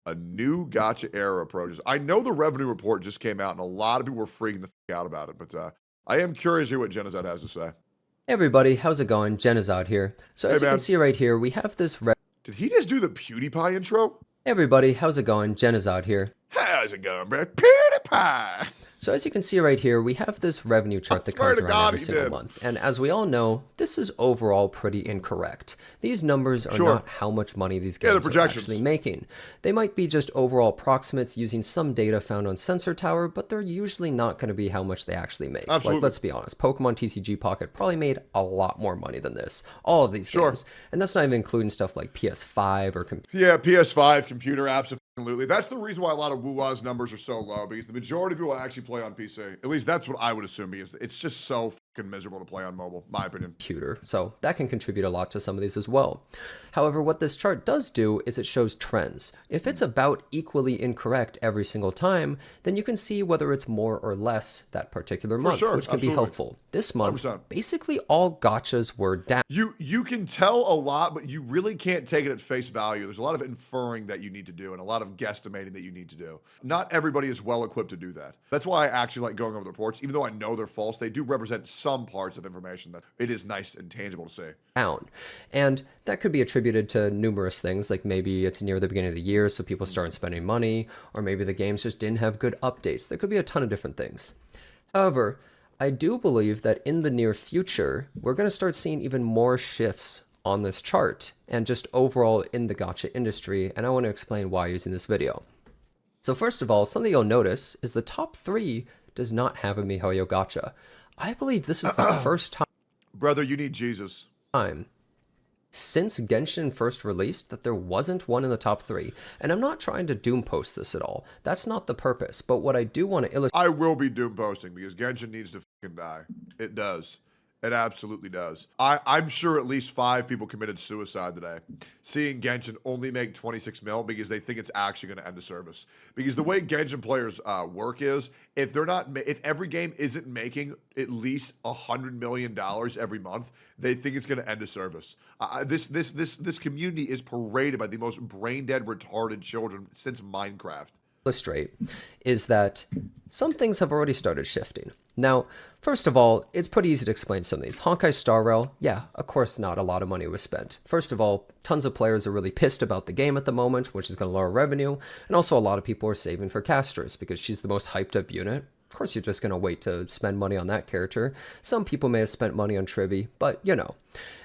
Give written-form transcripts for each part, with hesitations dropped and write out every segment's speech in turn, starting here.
A new Gacha era approaches. I know the revenue report just came out, and a lot of people were freaking the fuck out about it, but I am curious to hear what Genocide has to say. Hey everybody, how's it going? Genocide here. So Hey, as you can man. see right here, we have this Did he just do the PewDiePie intro? Hey everybody, how's it going? Genocide here. How's it going, bro? PewDiePie! So as you can see right here, we have this revenue chart that swear comes to around God every he single did. month. And as we all know, this is overall pretty incorrect. These numbers are Sure. not how much money these Yeah, the games are projections. actually making. They might be just overall approximates using some data found on Sensor Tower, but they're usually not going to be how much they actually make. Absolutely. Like, let's be honest, Pokemon TCG Pocket probably made a lot more money than this. All of these Sure. games. And that's not even including stuff like PS5 or Yeah, PS5, computer apps, absolutely. That's the reason why a lot of WooWa's numbers are so low, because the majority of people actually play on PC. At least that's what I would assume, because it's just so fucking miserable to play on mobile, my opinion. computer, so that can contribute a lot to some of these as well. However, what this chart does do is it shows trends. If it's about equally incorrect every single time, then you can see whether it's more or less that particular month, sure, which can absolutely. be helpful. This month, 100%. basically all gachas were down. You can tell a lot, but you really can't take it at face value. There's a lot of inferring that you need to do and a lot of guesstimating that you need to do. Not everybody is well equipped to do that. That's why I actually like going over the reports. Even though I know they're false, they do represent some parts of information that it is nice and tangible to see. And that could be attributed to numerous things, like maybe it's near the beginning of the year, so people start spending money, or maybe the games just didn't have good updates. There could be a ton of different things. However, I do believe that in the near future, we're going to start seeing even more shifts on this chart and just overall in the gacha industry, and I want to explain why using this video. So first of all, something you'll notice is the top 3 does not have a MiHoYo gacha. I believe this is the first Brother, you need Jesus. time since Genshin first released that there wasn't one in the top 3. And I'm not trying to doom post this at all. That's not the purpose. But what I do want to illustrate, I will be doom posting because Genshin needs to fucking die. It does. It absolutely does. I'm sure at least 5 people committed suicide today, seeing Genshin only make 26 mil because they think it's actually going to end the service. Because the way Genshin players work is, if every game isn't making at least $100 million every month, they think it's going to end the service. This community is paraded by the most brain dead, retarded children since Minecraft. is that some things have already started shifting. Now, first of all, it's pretty easy to explain some of these. Honkai Star Rail, yeah, of course not a lot of money was spent. First of all, tons of players are really pissed about the game at the moment, which is going to lower revenue, and also a lot of people are saving for casters because she's the most hyped up unit. Of course, you're just going to wait to spend money on that character. Some people may have spent money on Trivi, but you know.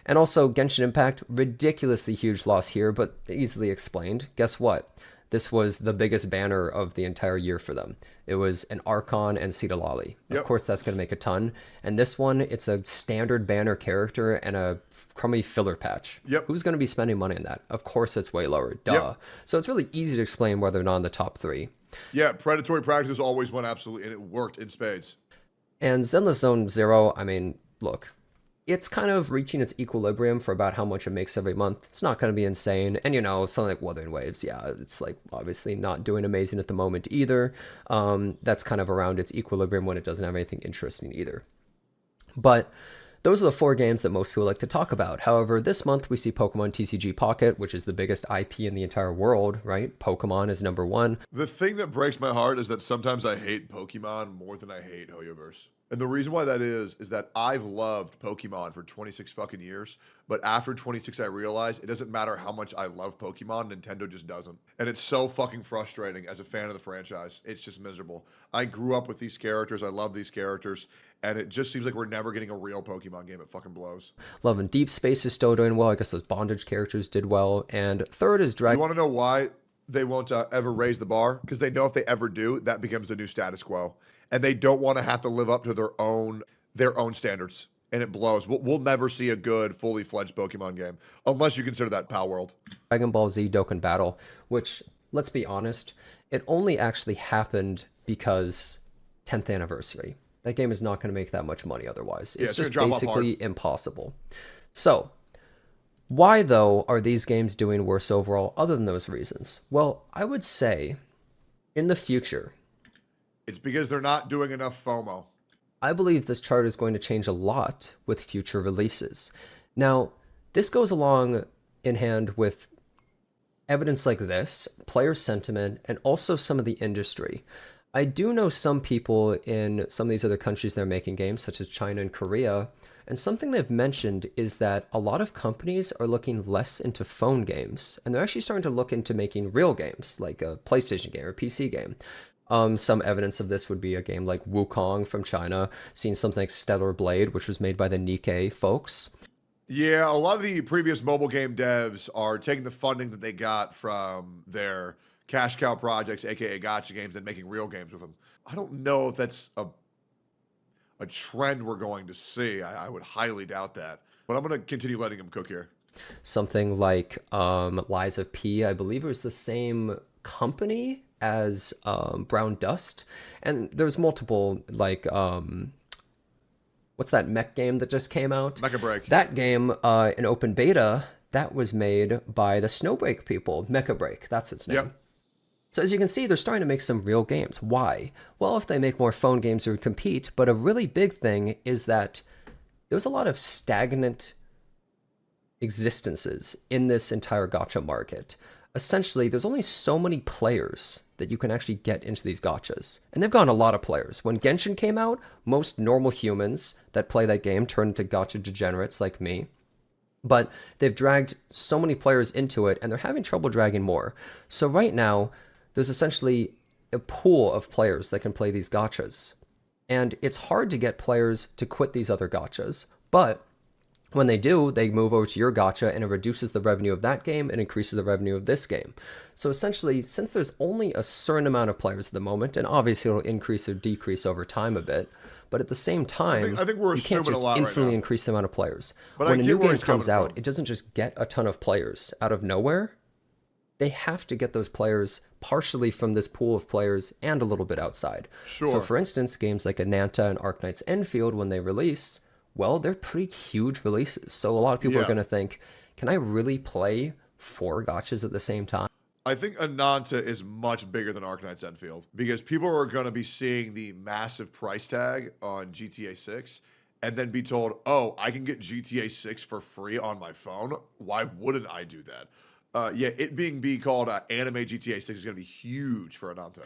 And also, Genshin Impact, ridiculously huge loss here, but easily explained. Guess what? This was the biggest banner of the entire year for them. It was an Archon and Cedalali. Yep. Of course, that's going to make a ton. And this one, it's a standard banner character and a crummy filler patch. Yep. Who's going to be spending money on that? Of course, it's way lower. Duh. Yep. So it's really easy to explain whether or not in the top 3. Yeah, predatory practices always went absolutely, and it worked in spades. And Zenless Zone Zero, I mean, look, it's kind of reaching its equilibrium for about how much it makes every month. It's not going to be insane. And, you know, something like Wuthering Waves, yeah, it's like obviously not doing amazing at the moment either. That's kind of around its equilibrium when it doesn't have anything interesting either. But those are the 4 games that most people like to talk about. However, this month we see Pokemon TCG Pocket, which is the biggest IP in the entire world, right? Pokemon is number 1. The thing that breaks my heart is that sometimes I hate Pokemon more than I hate Hoyoverse. And the reason why that is that I've loved Pokemon for 26 fucking years, but after 26 I realized it doesn't matter how much I love Pokemon, Nintendo just doesn't. And it's so fucking frustrating as a fan of the franchise. It's just miserable. I grew up with these characters, I love these characters, and it just seems like we're never getting a real Pokemon game. It fucking blows. Love and Deep Space is still doing well. I guess those Bondage characters did well. And third is Dragon. You want to know why they won't ever raise the bar? Because they know if they ever do, that becomes the new status quo. And they don't want to have to live up to their own standards. And it blows. We'll never see a good, fully fledged Pokemon game unless you consider that Pal World. Dragon Ball Z Dokkan Battle, which, let's be honest, it only actually happened because 10th anniversary. That game is not going to make that much money otherwise. It's just basically impossible. So, why, though, are these games doing worse overall other than those reasons? Well, I would say in the future, it's because they're not doing enough FOMO. I believe this chart is going to change a lot with future releases. Now, this goes along in hand with evidence like this, player sentiment, and also some of the industry. I do know some people in some of these other countries that are making games, such as China and Korea, and something they've mentioned is that a lot of companies are looking less into phone games, and they're actually starting to look into making real games, like a PlayStation game or a PC game. Some evidence of this would be a game like Wukong from China, seeing something like Stellar Blade, which was made by the Nikkei folks. Yeah, a lot of the previous mobile game devs are taking the funding that they got from their cash cow projects, aka Gacha games, and making real games with them. I don't know if that's a trend we're going to see. I would highly doubt that. But I'm going to continue letting them cook here. Something like Lies of P, I believe it was the same company as Brown Dust. And there's multiple, like, what's that mech game that just came out? Mecha Break. That game in open beta, that was made by the Snowbreak people. Mecha Break, that's its name. Yep. So as you can see, they're starting to make some real games. Why? Well, if they make more phone games, they would compete. But a really big thing is that there's a lot of stagnant existences in this entire gacha market. Essentially, there's only so many players that you can actually get into these gachas. And they've gotten a lot of players. When Genshin came out, most normal humans that play that game turned into gacha degenerates like me. But they've dragged so many players into it, and they're having trouble dragging more. So right now, there's essentially a pool of players that can play these gachas. And it's hard to get players to quit these other gachas, but when they do, they move over to your gacha and it reduces the revenue of that game and increases the revenue of this game. So essentially, since there's only a certain amount of players at the moment, and obviously it'll increase or decrease over time a bit, but at the same time, I think we're you can't assuming just a lot right infinitely now. increase the amount of players. But When I a get new where game he's coming comes out, from. it doesn't just get a ton of players out of nowhere. They have to get those players partially from this pool of players and a little bit outside. Sure. So for instance, games like Ananta and Arknight's Enfield, when they release, well, they're pretty huge releases. So a lot of people are Yeah. going to think, can I really play 4 gachas at the same time? I think Ananta is much bigger than Arknight's Enfield because people are going to be seeing the massive price tag on GTA 6 and then be told, oh, I can get GTA 6 for free on my phone. Why wouldn't I do that? Yeah, it being called Anime GTA 6 is going to be huge for Ananta.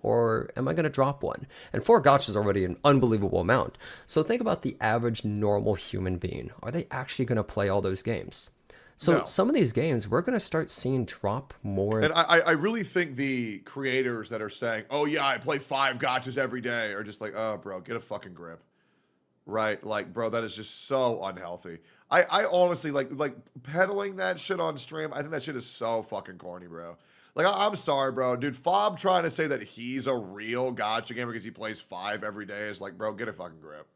Or am I going to drop one? And 4 gachas is already an unbelievable amount. So think about the average normal human being. Are they actually going to play all those games? So No. some of these games, we're going to start seeing drop more. And I really think the creators that are saying, oh, yeah, I play 5 gachas every day are just like, oh, bro, get a fucking grip. Right? Like, bro, that is just so unhealthy. I honestly, like peddling that shit on stream, I think that shit is so fucking corny, bro. Like, I'm sorry, bro. Dude, Fob trying to say that he's a real gacha gamer because he plays 5 every day is like, bro, get a fucking grip.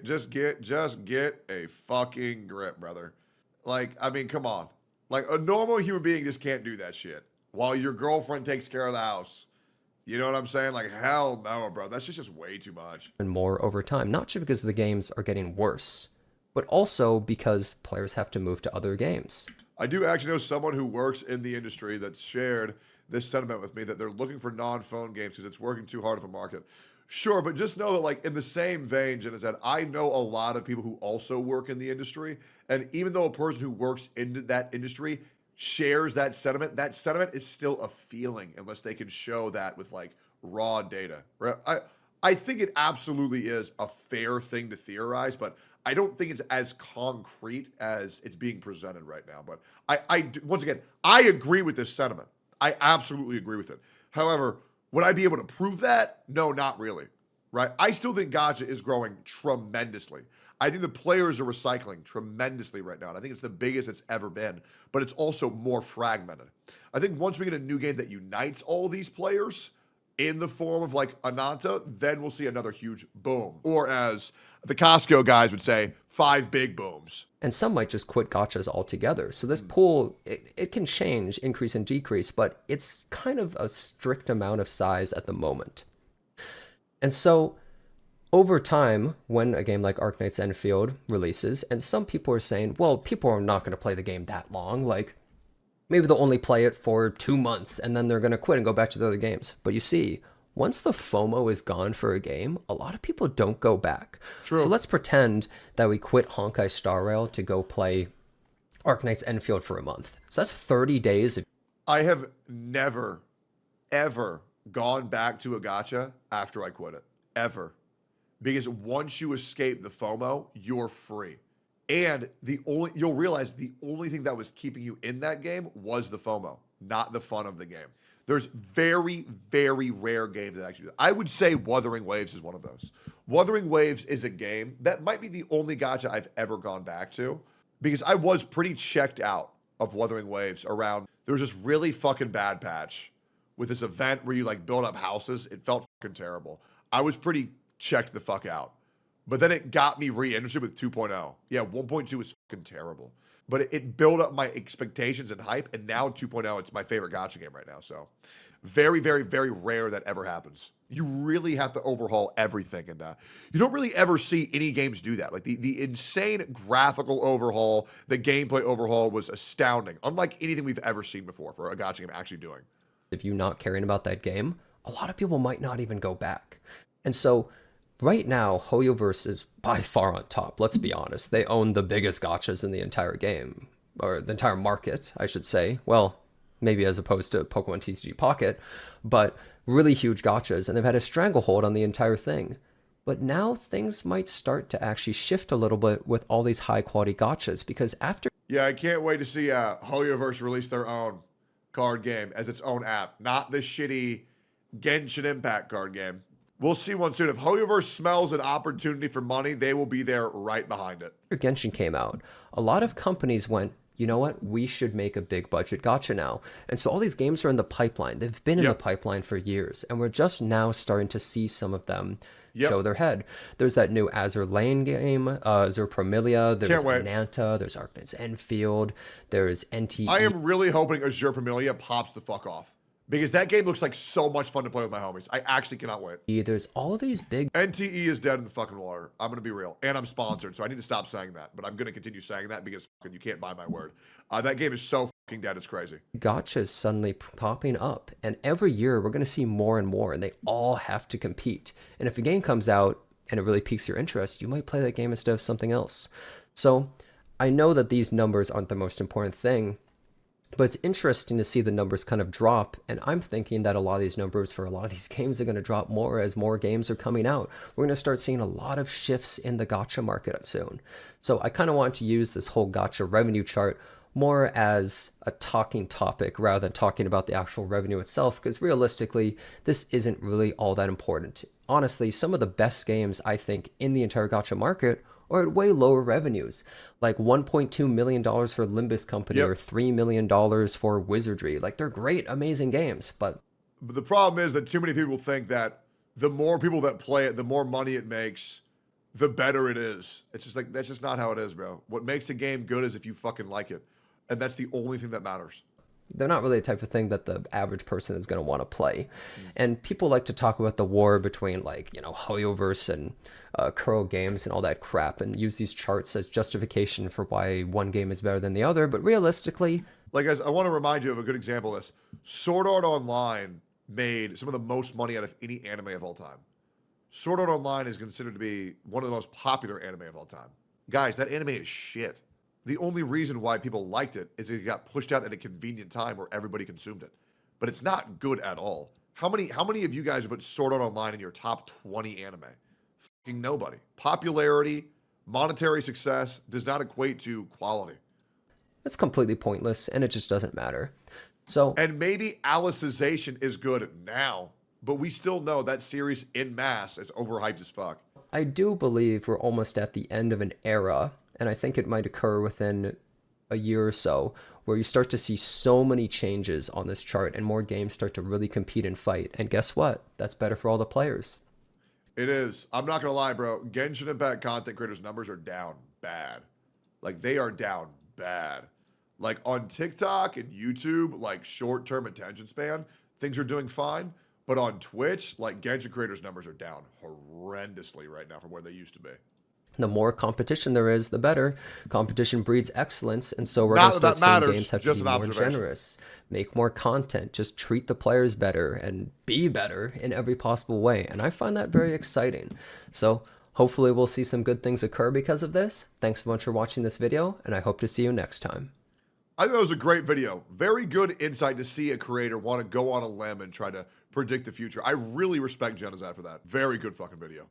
Just get a fucking grip, brother. Like, I mean, come on. Like, a normal human being just can't do that shit while your girlfriend takes care of the house. You know what I'm saying? Like, hell no, bro. That's just way too much. and more over time, not just because the games are getting worse, but also because players have to move to other games. I do actually know someone who works in the industry that's shared this sentiment with me that they're looking for non-phone games because it's working too hard of a market. Sure, but just know that, like, in the same vein, Jen, is that I know a lot of people who also work in the industry, and even though a person who works in that industry shares that sentiment is still a feeling unless they can show that with, like, raw data. Right? I think it absolutely is a fair thing to theorize, but I don't think it's as concrete as it's being presented right now. But once again, I agree with this sentiment. I absolutely agree with it. However, would I be able to prove that? No, not really. Right? I still think Gacha is growing tremendously. I think the players are recycling tremendously right now. And I think it's the biggest it's ever been, but it's also more fragmented. I think once we get a new game that unites all these players in the form of like Ananta, then we'll see another huge boom. Or as the Costco guys would say, 5 big booms. And some might just quit gachas altogether. So this pool, it can change, increase and decrease, but it's kind of a strict amount of size at the moment. And so over time, when a game like Arknight's Enfield releases, and some people are saying, well, people are not going to play the game that long. Like, maybe they'll only play it for 2 months and then they're going to quit and go back to the other games. But you see, once the FOMO is gone for a game, a lot of people don't go back. True. So let's pretend that we quit Honkai Star Rail to go play Arknight's Enfield for a month. So that's 30 days of I have never, ever gone back to a gacha after I quit it. Ever. Because once you escape the FOMO, you're free. And you'll realize the only thing that was keeping you in that game was the FOMO, not the fun of the game. There's very, very rare games that actually do that. I would say Wuthering Waves is one of those. Wuthering Waves is a game that might be the only gacha I've ever gone back to, because I was pretty checked out of Wuthering Waves around. There was this really fucking bad patch with this event where you like build up houses. It felt fucking terrible. I was pretty checked the fuck out. But then it got me re-interested with 2.0. Yeah, 1.2 was fucking terrible. But it built up my expectations and hype, and now 2.0, it's my favorite gacha game right now. So very, very, very rare that ever happens. You really have to overhaul everything, and you don't really ever see any games do that. Like the insane graphical overhaul, the gameplay overhaul was astounding, unlike anything we've ever seen before for a gacha game actually doing. If you're not caring about that game, a lot of people might not even go back. And so right now, HoYoverse is by far on top. Let's be honest. They own the biggest gachas in the entire game, or the entire market, I should say. Well, maybe as opposed to Pokemon TCG Pocket, but really huge gachas, and they've had a stranglehold on the entire thing. But now things might start to actually shift a little bit with all these high quality gachas, because after... Yeah, I can't wait to see HoYoverse release their own card game as its own app, not the shitty Genshin Impact card game. We'll see one soon. If HoYoverse smells an opportunity for money, they will be there right behind it. Genshin came out, a lot of companies went, you know what, we should make a big budget gacha now. And so all these games are in the pipeline. They've been in the pipeline for years, and we're just now starting to see some of them show their head. There's that new Azur Lane game, Azur Promilia, there's Nanta, there's Arknight's Enfield, there's NTE. I am really hoping Azur Promilia pops the fuck off, because that game looks like so much fun to play with my homies. I actually cannot wait. There's all these big... NTE is dead in the fucking water. I'm going to be real. And I'm sponsored, so I need to stop saying that. But I'm going to continue saying that because fucking you can't buy my word. That game is so fucking dead, it's crazy. Gachas suddenly popping up. And every year, we're going to see more and more. And they all have to compete. And if a game comes out and it really piques your interest, you might play that game instead of something else. So I know that these numbers aren't the most important thing, but it's interesting to see the numbers kind of drop, and I'm thinking that a lot of these numbers for a lot of these games are going to drop more as more games are coming out. We're going to start seeing a lot of shifts in the gacha market soon. So I kind of want to use this whole gacha revenue chart more as a talking topic rather than talking about the actual revenue itself, because realistically, this isn't really all that important. Honestly, some of the best games, I think, in the entire gacha market or at way lower revenues, like $1.2 million for Limbus Company or $3 million for Wizardry. Like, they're great, amazing games, but the problem is that too many people think that the more people that play it, the more money it makes, the better it is. It's just like, that's just not how it is, bro. What makes a game good is if you fucking like it. And that's the only thing that matters. They're not really the type of thing that the average person is going to want to play. And people like to talk about the war between, like, you know, HoYoverse and Kuro Games and all that crap, and use these charts as justification for why one game is better than the other. But realistically... Like, guys, I want to remind you of a good example of this. Sword Art Online made some of the most money out of any anime of all time. Sword Art Online is considered to be one of the most popular anime of all time. Guys, that anime is shit. The only reason why people liked it is it got pushed out at a convenient time where everybody consumed it. But it's not good at all. How many of you guys have put Sword Art Online in your top 20 anime? Fucking nobody. Popularity, monetary success does not equate to quality. It's completely pointless, and it just doesn't matter. So, and maybe Alicization is good now, but we still know that series in mass is overhyped as fuck. I do believe we're almost at the end of an era, and I think it might occur within a year or so, where you start to see so many changes on this chart and more games start to really compete and fight. And guess what? That's better for all the players. It is. I'm not going to lie, bro. Genshin Impact content creators' numbers are down bad. Like, they are down bad. Like, on TikTok and YouTube, like, short-term attention span, things are doing fine. But on Twitch, like, Genshin creators' numbers are down horrendously right now from where they used to be. The more competition there is, the better. Competition breeds excellence, and so we're going to start seeing games have to be more generous, make more content, just treat the players better, and be better in every possible way. And I find that very exciting. So hopefully we'll see some good things occur because of this. Thanks so much for watching this video, and I hope to see you next time. I think that was a great video. Very good insight to see a creator want to go on a limb and try to predict the future. I really respect Genozad for that. Very good fucking video.